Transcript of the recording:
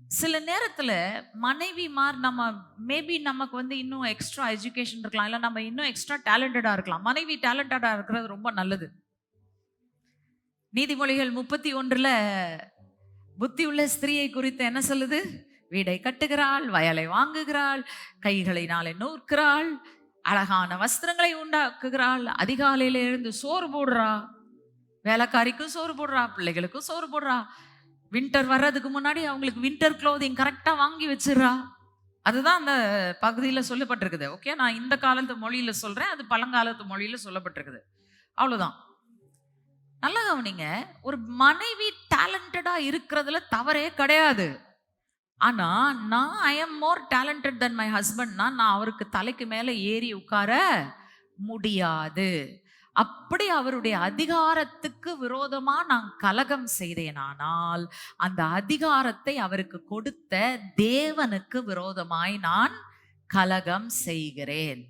சில நேரத்துல மனைவிமார் நம்ம மேபி நமக்கு இன்னும் எக்ஸ்ட்ரா எஜுகேஷன் இருக்கலாம், இல்ல நம்ம இன்னும் எக்ஸ்ட்ரா டேலண்டடா இருக்கலாம். மனைவி டேலண்டடா இருக்கிறது ரொம்ப நல்லது. நீதிமொழிகள் 31ல புத்தியுள்ள ஸ்திரீயை குறித்து என்ன சொல்லுது? வீடை கட்டுகிறாள், வயலை வாங்குகிறாள், கைகளினாலே நூற்கிறாள், அழகான வஸ்திரங்களை உண்டாக்குகிறாள், அதிகாலையில எழுந்து சோறு போடுறா, வேலைக்காரிக்கும் சோறு போடுறா, பிள்ளைகளுக்கும் சோறு போடுறா, வின்டர் வர்றதுக்கு முன்னாடி அவங்களுக்கு வின்டர் க்ளோதிங் கரெக்டா வாங்கி வச்சிடுறா. அதுதான் அந்த பகுதியில சொல்லப்பட்டிருக்குது. ஓகே, நான் இந்த காலத்து மொழியில சொல்றேன், அது பழங்காலத்து மொழியில சொல்லப்பட்டிருக்குது. அவ்வளவுதான். நல்லா கவனிங்க. ஒரு மனைவி டேலண்டடா இருக்கிறதுல தவறே கிடையாது. ஆனா நான் I am more talented than my ஹஸ்பண்ட்னா நான் அவருக்கு தலைக்கு மேல ஏறி உட்கார முடியாது. அப்படி அவருடைய அதிகாரத்துக்கு விரோதமா நான் கலகம் செய்தேனானால், அந்த அதிகாரத்தை அவருக்கு கொடுத்த தேவனுக்கு விரோதமாய் நான் கலகம் செய்கிறேன்.